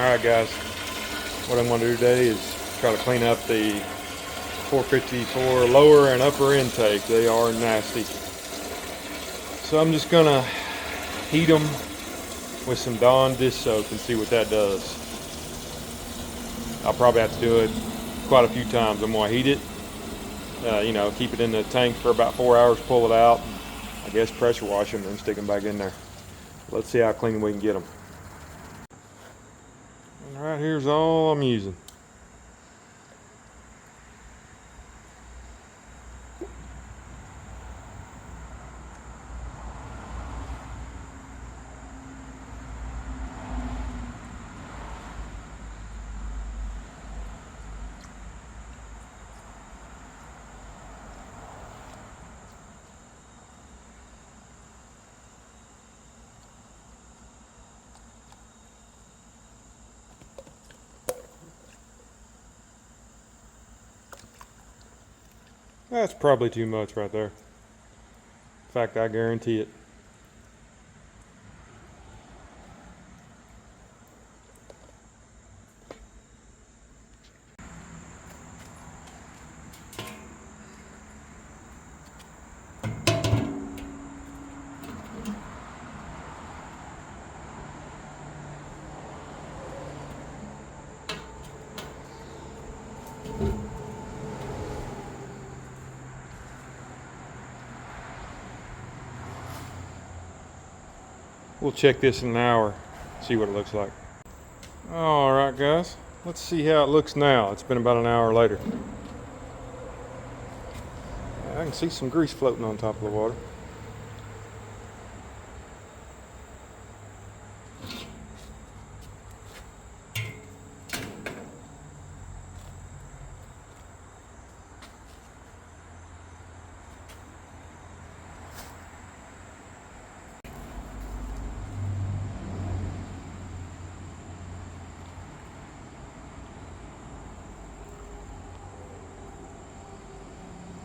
Alright guys, what I'm going to do today is try to clean up the 454 lower and upper intake. They are nasty. So I'm just going to heat them with some Dawn dish soap and see what that does. I'll probably have to do it quite a few times. I'm going to heat it, keep it in the tank for about 4 hours, pull it out, I guess pressure wash them and stick them back in there. Let's see how clean we can get them. Alright, here's all I'm using. That's probably too much right there. In fact, I guarantee it. We'll check this in an hour, see what it looks like. Alright guys, let's see how it looks now. It's been about an hour later. I can see some grease floating on top of the water.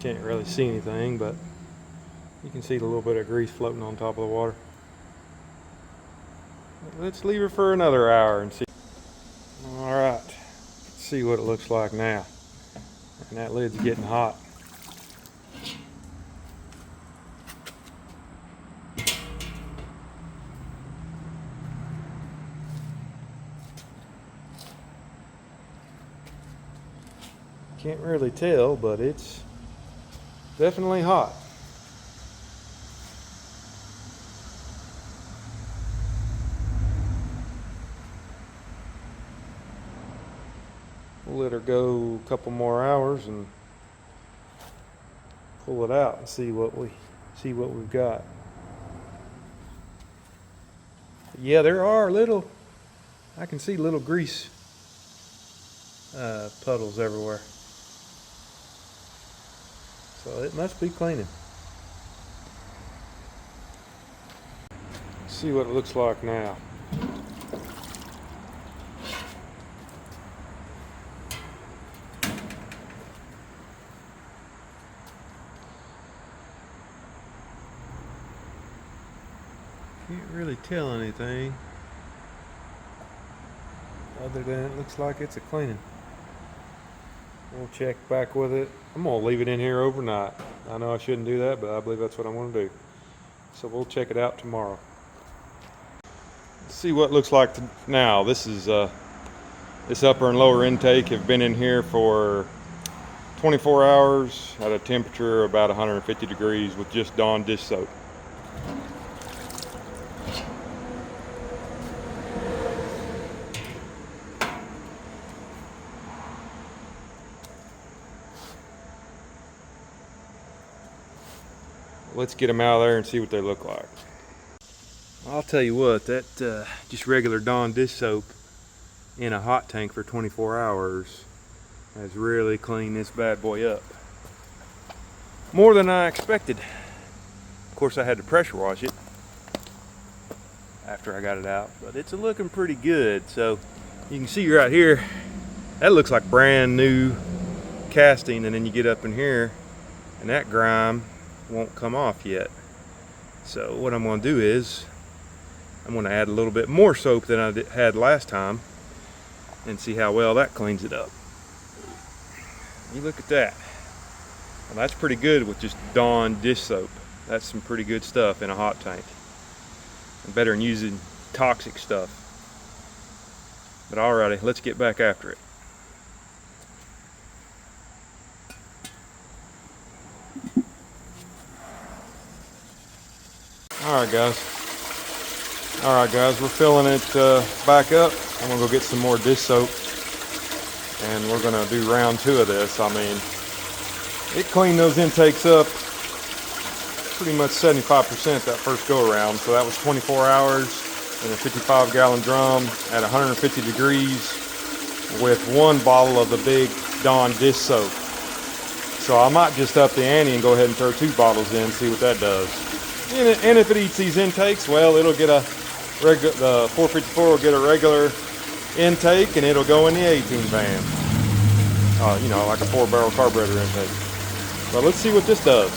Can't really see anything, but you can see the little bit of grease floating on top of the water. Let's leave it for another hour and see. Alright, let's see what it looks like now. And that lid's getting hot. Can't really tell, but it's definitely hot. We'll let her go a couple more hours and pull it out and see what we've got. Yeah, there are I can see little grease puddles everywhere. So it must be cleaning. Let's see what it looks like now. Can't really tell anything other than it looks like it's a cleaning. We'll check back with it. I'm going to leave it in here overnight. I know I shouldn't do that, but I believe that's what I'm going to do. So we'll check it out tomorrow. Let's see what it looks like now. This upper and lower intake have been in here for 24 hours at a temperature about 150 degrees with just Dawn dish soap. Let's get them out of there and see what they look like. I'll tell you what, that just regular Dawn dish soap in a hot tank for 24 hours has really cleaned this bad boy up. More than I expected. Of course, I had to pressure wash it after I got it out, but it's looking pretty good. So you can see right here, that looks like brand new casting, and then you get up in here and that grime won't come off yet. So what I'm going to do is I'm going to add a little bit more soap than I had last time and see how well that cleans it up. You look at that. Well, that's pretty good with just Dawn dish soap. That's some pretty good stuff in a hot tank. Better than using toxic stuff. But alrighty, let's get back after it. Alright guys, we're filling it back up. I'm gonna go get some more dish soap and we're gonna do round 2 of this. I mean, it cleaned those intakes up pretty much 75% that first go around. So that was 24 hours in a 55-gallon drum at 150 degrees with 1 bottle of the big Dawn dish soap. So I might just up the ante and go ahead and throw 2 bottles in, see what that does. And if it eats these intakes, well, it'll get the 454 will get a regular intake and it'll go in the 18 van. You know, like a 4-barrel carburetor intake. But let's see what this does.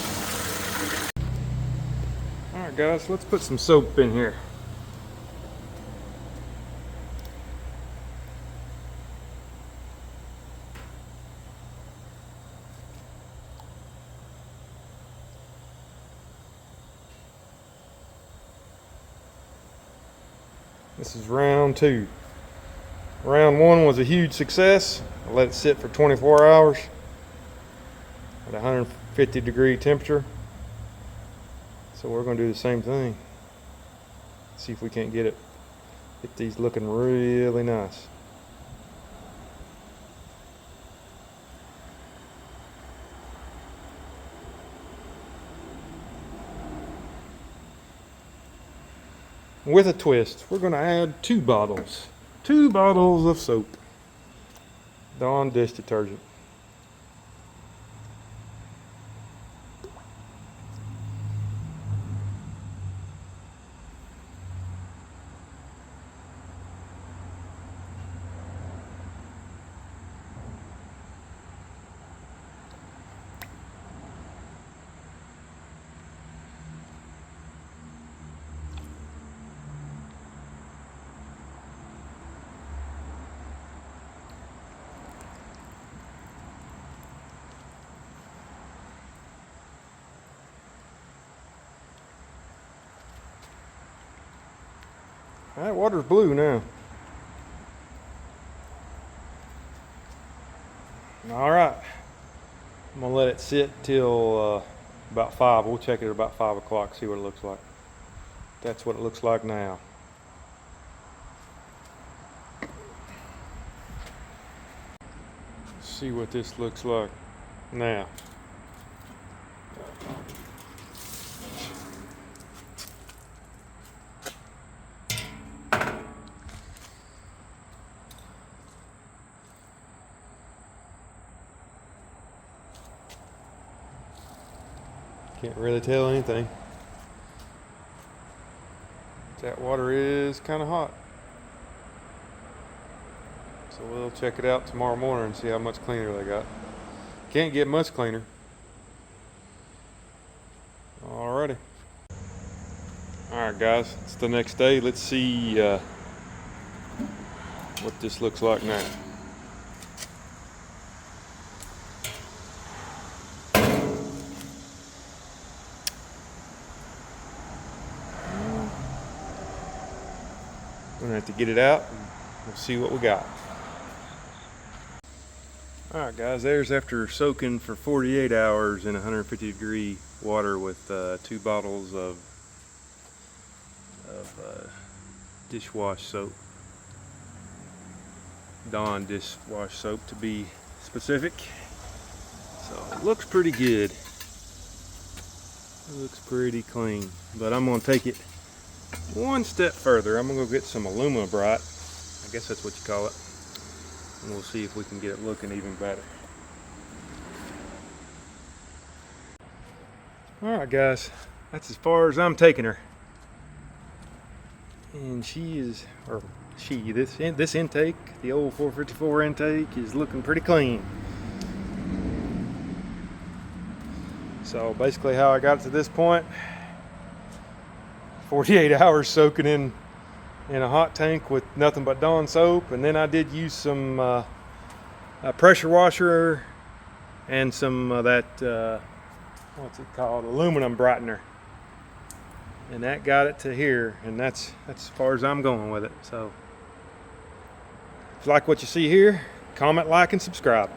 Alright guys, let's put some soap in here. This is round 2. Round 1 was a huge success. I let it sit for 24 hours at 150 degree temperature. So we're going to do the same thing. See if we can't get these looking really nice. With a twist, we're going to add 2 bottles. 2 bottles of soap. Dawn dish detergent. That water's blue now. All right, I'm gonna let it sit till about 5. We'll check it at about 5 o'clock, see what it looks like. That's what it looks like now. Let's see what this looks like now. Can't really tell anything. That water is kind of hot. So we'll check it out tomorrow morning and see how much cleaner they got. Can't get much cleaner. Alrighty. Alright guys, it's the next day. Let's see what this looks like now. We're gonna have to get it out and we'll see what we got. Alright guys, there's after soaking for 48 hours in 150 degree water with 2 bottles of dishwash soap. Dawn dishwash soap to be specific. So it looks pretty good. It looks pretty clean. But I'm gonna take it one step further. I'm gonna go get some Aluma-Brite. I guess that's what you call it. And we'll see if we can get it looking even better. Alright guys, that's as far as I'm taking her. And this intake, the old 454 intake, is looking pretty clean. So basically how I got to this point, 48 hours soaking in in a hot tank with nothing but Dawn soap, and then I did use some a pressure washer and some of that what's it called, aluminum brightener, and that got it to here, and that's as far as I'm going with it. So if you like what you see here, comment, like, and subscribe.